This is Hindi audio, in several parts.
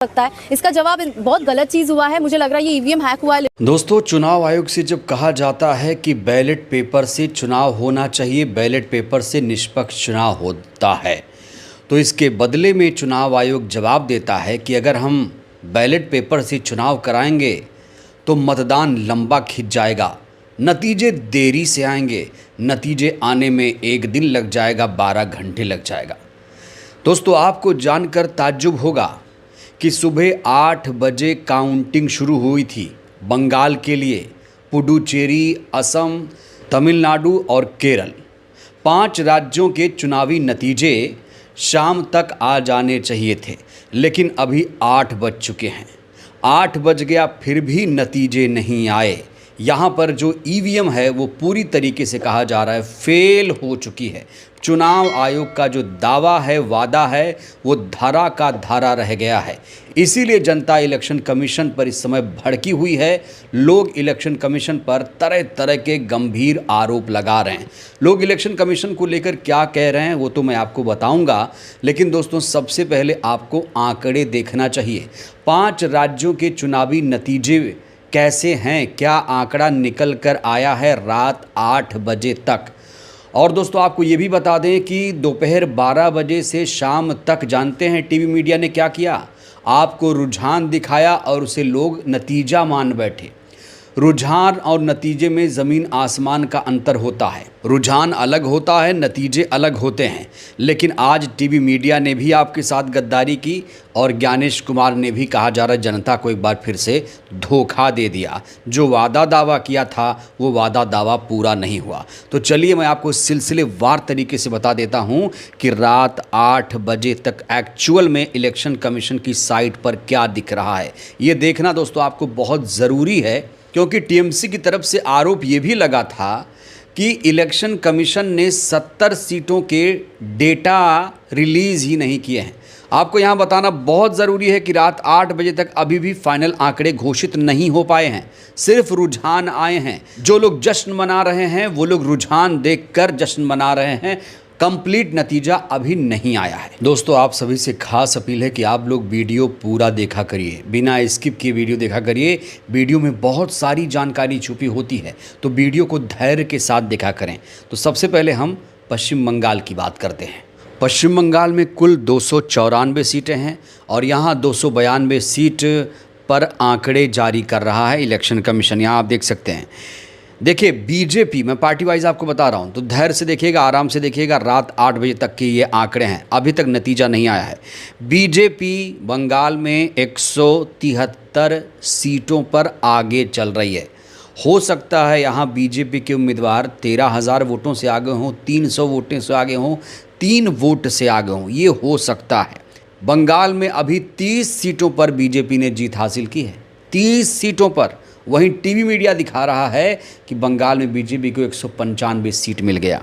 सकता है? इसका जवाब बहुत गलत चीज हुआ है। मुझे लग रहा है ये ईवीएम हैक हुआ है। दोस्तों, चुनाव आयोग से जब कहा जाता है कि बैलेट पेपर से चुनाव होना चाहिए, बैलेट पेपर से निष्पक्ष चुनाव होता है, तो इसके बदले में चुनाव आयोग जवाब देता है कि अगर हम बैलेट पेपर से चुनाव कराएंगे तो मतदान लंबा खिंच जाएगा, नतीजे देरी से आएंगे, नतीजे आने में 1 दिन लग जाएगा, 12 घंटे लग जाएगा। दोस्तों, आपको जानकर ताज्जुब होगा कि सुबह 8 बजे काउंटिंग शुरू हुई थी बंगाल के लिए, पुडुचेरी, असम, तमिलनाडु और केरल 5 राज्यों के चुनावी नतीजे शाम तक आ जाने चाहिए थे, लेकिन अभी 8 बज चुके हैं। 8 बज गया फिर भी नतीजे नहीं आए। यहाँ पर जो ईवीएम है वो पूरी तरीके से कहा जा रहा है फेल हो चुकी है। चुनाव आयोग का जो दावा है, वादा है, वो धारा का धारा रह गया है। इसीलिए जनता इलेक्शन कमीशन पर इस समय भड़की हुई है। लोग इलेक्शन कमीशन पर तरह तरह के गंभीर आरोप लगा रहे हैं। लोग इलेक्शन कमीशन को लेकर क्या कह रहे हैं वो तो मैं आपको बताऊंगा, लेकिन दोस्तों सबसे पहले आपको आंकड़े देखना चाहिए। 5 राज्यों के चुनावी नतीजे कैसे हैं, क्या आंकड़ा निकल कर आया है रात 8 बजे तक। और दोस्तों आपको ये भी बता दें कि दोपहर 12 बजे से शाम तक जानते हैं टीवी मीडिया ने क्या किया? आपको रुझान दिखाया और उसे लोग नतीजा मान बैठे। रुझान और नतीजे में ज़मीन आसमान का अंतर होता है। रुझान अलग होता है, नतीजे अलग होते हैं। लेकिन आज टीवी मीडिया ने भी आपके साथ गद्दारी की और ज्ञानेश कुमार ने भी, कहा जा रहा है, जनता को एक बार फिर से धोखा दे दिया। जो वादा दावा किया था वो वादा दावा पूरा नहीं हुआ। तो चलिए मैं आपको सिलसिलेवार तरीके से बता देता हूँ कि रात 8 बजे तक एक्चुअल में इलेक्शन कमीशन की साइट पर क्या दिख रहा है। ये देखना दोस्तों आपको बहुत ज़रूरी है, क्योंकि टीएमसी की तरफ से आरोप ये भी लगा था कि इलेक्शन कमीशन ने 70 सीटों के डेटा रिलीज़ ही नहीं किए हैं। आपको यहाँ बताना बहुत ज़रूरी है कि रात 8 बजे तक अभी भी फाइनल आंकड़े घोषित नहीं हो पाए हैं, सिर्फ रुझान आए हैं। जो लोग जश्न मना रहे हैं वो लोग रुझान देखकर जश्न मना रहे हैं, कंप्लीट नतीजा अभी नहीं आया है। दोस्तों आप सभी से खास अपील है कि आप लोग वीडियो पूरा देखा करिए, बिना स्किप किए वीडियो देखा करिए। वीडियो में बहुत सारी जानकारी छुपी होती है, तो वीडियो को धैर्य के साथ देखा करें। तो सबसे पहले हम पश्चिम बंगाल की बात करते हैं। पश्चिम बंगाल में कुल 294 सीटें हैं और यहाँ 292 सीट पर आंकड़े जारी कर रहा है इलेक्शन कमीशन। यहाँ आप देख सकते हैं। देखिए बीजेपी, मैं पार्टी वाइज आपको बता रहा हूँ, तो धैर्य से देखिएगा, आराम से देखिएगा। रात 8 बजे तक के ये आंकड़े हैं, अभी तक नतीजा नहीं आया है। बीजेपी बंगाल में 173 सीटों पर आगे चल रही है। हो सकता है यहाँ बीजेपी के उम्मीदवार 13,000 वोटों से आगे हों, 300 वोटों से आगे हों, 3 वोट से आगे हों, ये हो सकता है। बंगाल में अभी 30 सीटों पर बीजेपी ने जीत हासिल की है, 30 सीटों पर। वहीं टीवी मीडिया दिखा रहा है कि बंगाल में बीजेपी को 195 सीट मिल गया।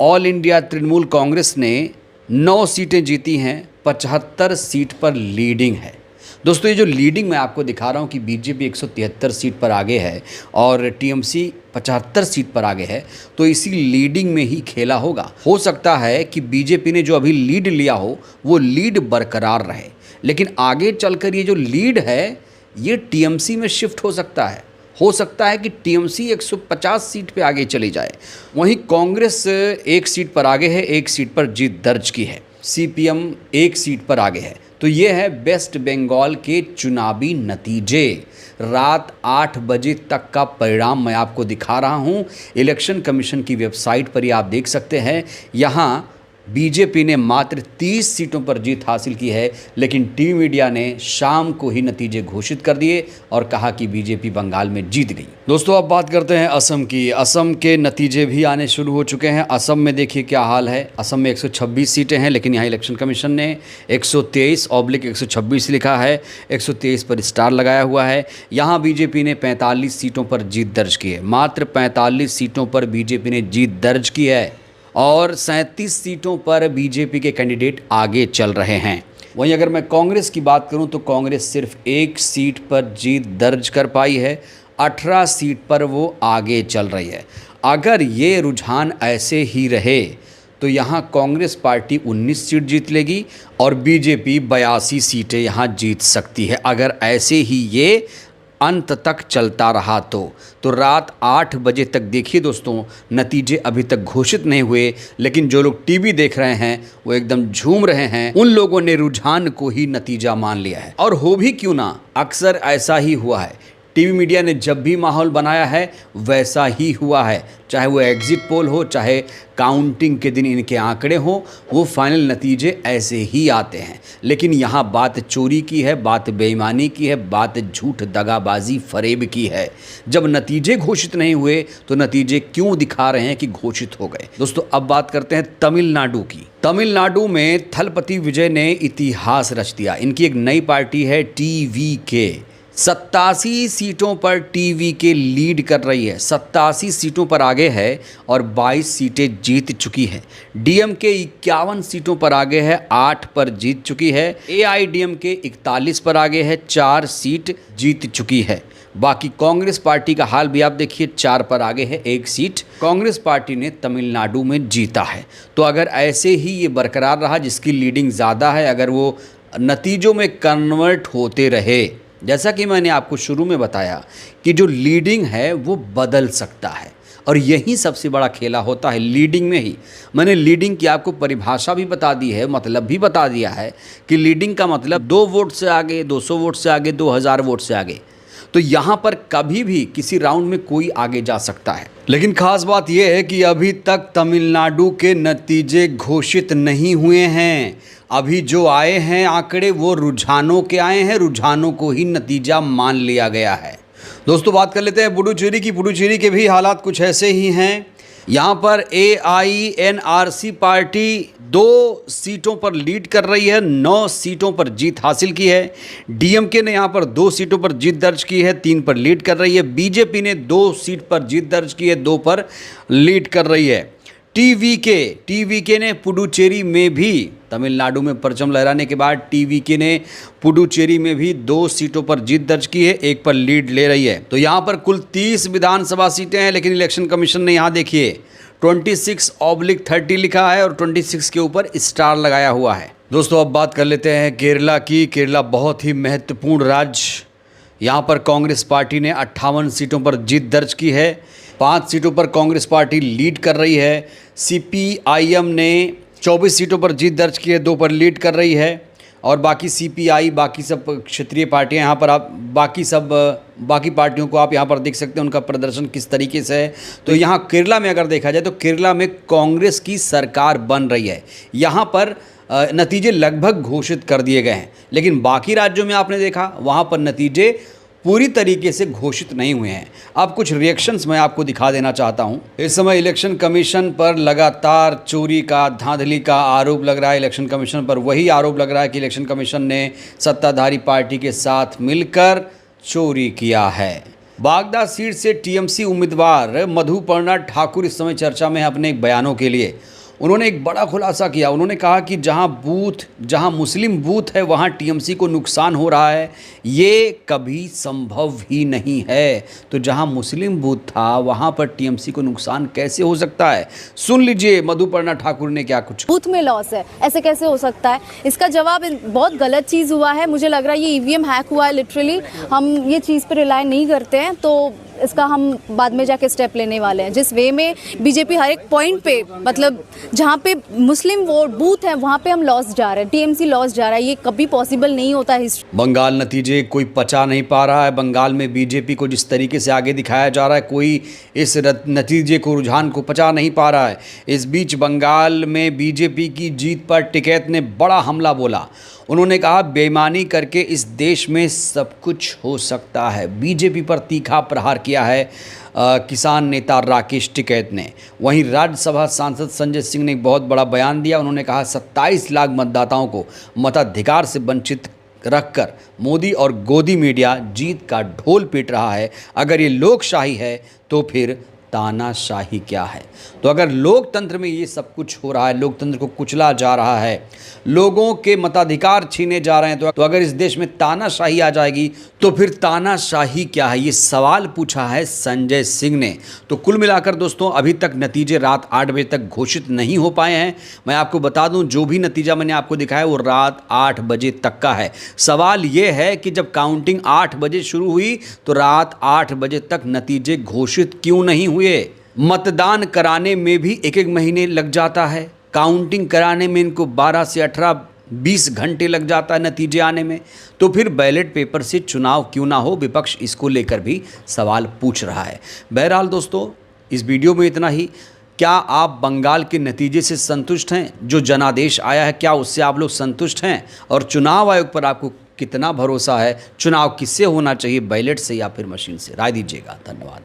ऑल इंडिया तृणमूल कांग्रेस ने 9 सीटें जीती हैं, 75 सीट पर लीडिंग है। दोस्तों ये जो लीडिंग मैं आपको दिखा रहा हूं कि बीजेपी 173 सीट पर आगे है और टीएमसी 75 सीट पर आगे है, तो इसी लीडिंग में ही खेला होगा। हो सकता है कि बीजेपी ने जो अभी लीड लिया हो वो लीड बरकरार रहे, लेकिन आगे चलकर ये जो लीड है ये टीएमसी में शिफ्ट हो सकता है। हो सकता है कि टीएमसी 150 सीट पे आगे चली जाए। वहीं कांग्रेस 1 सीट पर आगे है, 1 सीट पर जीत दर्ज की है। सीपीएम 1 सीट पर आगे है। तो ये है वेस्ट बंगाल के चुनावी नतीजे। रात 8 बजे तक का परिणाम मैं आपको दिखा रहा हूँ। इलेक्शन कमीशन की वेबसाइट पर ही आप देख सकते हैं। यहाँ बीजेपी ने मात्र 30 सीटों पर जीत हासिल की है, लेकिन टीवी मीडिया ने शाम को ही नतीजे घोषित कर दिए और कहा कि बीजेपी बंगाल में जीत गई। दोस्तों अब बात करते हैं असम की। असम के नतीजे भी आने शुरू हो चुके हैं। असम में देखिए क्या हाल है। असम में 126 सीटें हैं, लेकिन यहाँ इलेक्शन कमीशन ने 123/126 लिखा है, 123 पर स्टार लगाया हुआ है। यहाँ बीजेपी ने 45 सीटों पर जीत दर्ज की है। मात्र 45 सीटों पर बीजेपी ने जीत दर्ज की है और 37 सीटों पर बीजेपी के कैंडिडेट आगे चल रहे हैं। वहीं अगर मैं कांग्रेस की बात करूं तो कांग्रेस सिर्फ 1 सीट पर जीत दर्ज कर पाई है, 18 सीट पर वो आगे चल रही है। अगर ये रुझान ऐसे ही रहे तो यहाँ कांग्रेस पार्टी 19 सीट जीत लेगी और बीजेपी 82 सीटें यहाँ जीत सकती है। अगर ऐसे ही ये अंत तक चलता रहा तो रात 8 बजे तक देखिए दोस्तों, नतीजे अभी तक घोषित नहीं हुए, लेकिन जो लोग टीवी देख रहे हैं वो एकदम झूम रहे हैं। उन लोगों ने रुझान को ही नतीजा मान लिया है। और हो भी क्यों ना, अक्सर ऐसा ही हुआ है। टीवी मीडिया ने जब भी माहौल बनाया है वैसा ही हुआ है, चाहे वो एग्जिट पोल हो, चाहे काउंटिंग के दिन इनके आंकड़े हों, वो फाइनल नतीजे ऐसे ही आते हैं। लेकिन यहाँ बात चोरी की है, बात बेईमानी की है, बात झूठ, दगाबाजी, फरेब की है। जब नतीजे घोषित नहीं हुए तो नतीजे क्यों दिखा रहे हैं कि घोषित हो गए। दोस्तों अब बात करते हैं तमिलनाडु की। तमिलनाडु में थलपति विजय ने इतिहास रच दिया। इनकी एक नई पार्टी है TVK। 87 सीटों पर TVK लीड कर रही है, 87 सीटों पर आगे है और 22 सीटें जीत चुकी है। DMK 51 सीटों पर आगे है, 8 पर जीत चुकी है। AIDMK 41 पर आगे है, 4 सीट जीत चुकी है। बाकी कांग्रेस पार्टी का हाल भी आप देखिए, 4 पर आगे है, 1 सीट कांग्रेस पार्टी ने तमिलनाडु में जीता है। तो अगर ऐसे ही ये बरकरार रहा, जिसकी लीडिंग ज़्यादा है, अगर वो नतीजों में कन्वर्ट होते रहे, जैसा कि मैंने आपको शुरू में बताया कि जो लीडिंग है वो बदल सकता है और यही सबसे बड़ा खेला होता है लीडिंग में ही। मैंने लीडिंग की आपको परिभाषा भी बता दी है, मतलब भी बता दिया है कि लीडिंग का मतलब 2 वोट से आगे, 200 वोट से आगे, 2000 वोट से आगे। तो यहाँ पर कभी भी किसी राउंड में कोई आगे जा सकता है। लेकिन खास बात यह है कि अभी तक तमिलनाडु के नतीजे घोषित नहीं हुए हैं। अभी जो आए हैं आंकड़े वो रुझानों के आए हैं, रुझानों को ही नतीजा मान लिया गया है। दोस्तों बात कर लेते हैं पुडुचेरी की। पुडुचेरी के भी हालात कुछ ऐसे ही हैं। यहाँ पर AINRC पार्टी 2 सीटों पर लीड कर रही है, 9 सीटों पर जीत हासिल की है। DMK ने यहाँ पर 2 सीटों पर जीत दर्ज की है, 3 पर लीड कर रही है। BJP ने 2 सीट पर जीत दर्ज की है, 2 पर लीड कर रही है। TVK ने पुडुचेरी में भी, तमिलनाडु में परचम लहराने के बाद TVK ने पुडुचेरी में भी 2 सीटों पर जीत दर्ज की है, 1 पर लीड ले रही है। तो यहाँ पर कुल 30 विधानसभा सीटें हैं, लेकिन इलेक्शन कमीशन ने यहाँ देखिए 26/30 लिखा है और 26 के ऊपर स्टार लगाया हुआ है। दोस्तों अब बात कर लेते हैं केरला की। केरला बहुत ही महत्वपूर्ण राज्य। यहाँ पर कांग्रेस पार्टी ने 58 सीटों पर जीत दर्ज की है, 5 सीटों पर कांग्रेस पार्टी लीड कर रही है। CPIM ने 24 सीटों पर जीत दर्ज की है, 2 पर लीड कर रही है। और बाकी CPI, बाकी सब क्षेत्रीय पार्टियां, यहाँ पर आप बाकी पार्टियों को आप यहाँ पर देख सकते हैं उनका प्रदर्शन किस तरीके से है। तो यहाँ केरला में अगर देखा जाए तो केरला में कांग्रेस की सरकार बन रही है। यहाँ पर नतीजे लगभग घोषित कर दिए गए हैं, लेकिन बाकी राज्यों में आपने देखा वहाँ पर नतीजे पूरी तरीके से घोषित नहीं हुए हैं। अब कुछ रिएक्शंस मैं आपको दिखा देना चाहता हूं। इस समय इलेक्शन कमीशन पर लगातार चोरी का, धांधली का आरोप लग रहा है। इलेक्शन कमीशन पर वही आरोप लग रहा है कि इलेक्शन कमीशन ने सत्ताधारी पार्टी के साथ मिलकर चोरी किया है। बागदा सीट से TMC उम्मीदवार मधुपर्णा ठाकुर इस समय चर्चा में है अपने बयानों के लिए। उन्होंने एक बड़ा खुलासा किया। उन्होंने कहा कि जहां मुस्लिम बूथ है वहां TMC को नुकसान हो रहा है, ये कभी संभव ही नहीं है। तो जहां मुस्लिम बूथ था वहां पर TMC को नुकसान कैसे हो सकता है? सुन लीजिए मधुपर्णा ठाकुर ने क्या कुछ। बूथ में लॉस है, ऐसे कैसे हो सकता है? इसका जवाब बहुत गलत चीज़ हुआ है। मुझे लग रहा है ये EVM हैक हुआ है लिटरली। हम ये चीज़ पर रिलाई नहीं करते हैं, तो इसका हम बाद में जाके स्टेप लेने वाले हैं। जिस वे में बीजेपी हर एक पॉइंट पे, मतलब जहाँ पे मुस्लिम वोट बूथ है वहाँ पे हम लॉस जा रहे हैं, TMC लॉस जा रहा है। ये कभी पॉसिबल नहीं होता है। बंगाल नतीजे कोई पचा नहीं पा रहा है। बंगाल में बीजेपी को जिस तरीके से आगे दिखाया जा रहा है, कोई इस नतीजे को, रुझान को पचा नहीं पा रहा है। इस बीच बंगाल में बीजेपी की जीत पर टिकैत ने बड़ा हमला बोला। उन्होंने कहा बेईमानी करके इस देश में सब कुछ हो सकता है। बीजेपी पर तीखा प्रहार किया है किसान नेता राकेश टिकैत ने। वहीं राज्यसभा सांसद संजय सिंह ने एक बहुत बड़ा बयान दिया। उन्होंने कहा 27 लाख मतदाताओं को मताधिकार से वंचित रखकर मोदी और गोदी मीडिया जीत का ढोल पीट रहा है। अगर ये लोकशाही है तो फिर तानाशाही क्या है। तो अगर लोकतंत्र में ये सब कुछ हो रहा है, लोकतंत्र को कुचला जा रहा है, लोगों के मताधिकार छीने जा रहे हैं, तो अगर इस देश में तानाशाही आ जाएगी तो फिर तानाशाही क्या है, ये सवाल पूछा है संजय सिंह ने। तो कुल मिलाकर दोस्तों अभी तक नतीजे रात 8 बजे तक घोषित नहीं हो पाए हैं। मैं आपको बता दूं, जो भी नतीजा मैंने आपको दिखाया वो रात 8 बजे तक का है। सवाल ये है कि जब काउंटिंग 8 बजे शुरू हुई तो रात 8 बजे तक नतीजे घोषित क्यों नहीं हुए। मतदान कराने में भी एक एक महीने लग जाता है, काउंटिंग कराने में इनको 12 से 18-20 घंटे लग जाता है नतीजे आने में। तो फिर बैलेट पेपर से चुनाव क्यों ना हो, विपक्ष इसको लेकर भी सवाल पूछ रहा है। बहरहाल दोस्तों इस वीडियो में इतना ही। क्या आप बंगाल के नतीजे से संतुष्ट हैं? जो जनादेश आया है क्या उससे आप लोग संतुष्ट हैं? और चुनाव आयोग पर आपको कितना भरोसा है? चुनाव किससे होना चाहिए, बैलेट से या फिर मशीन से? राय दीजिएगा। धन्यवाद।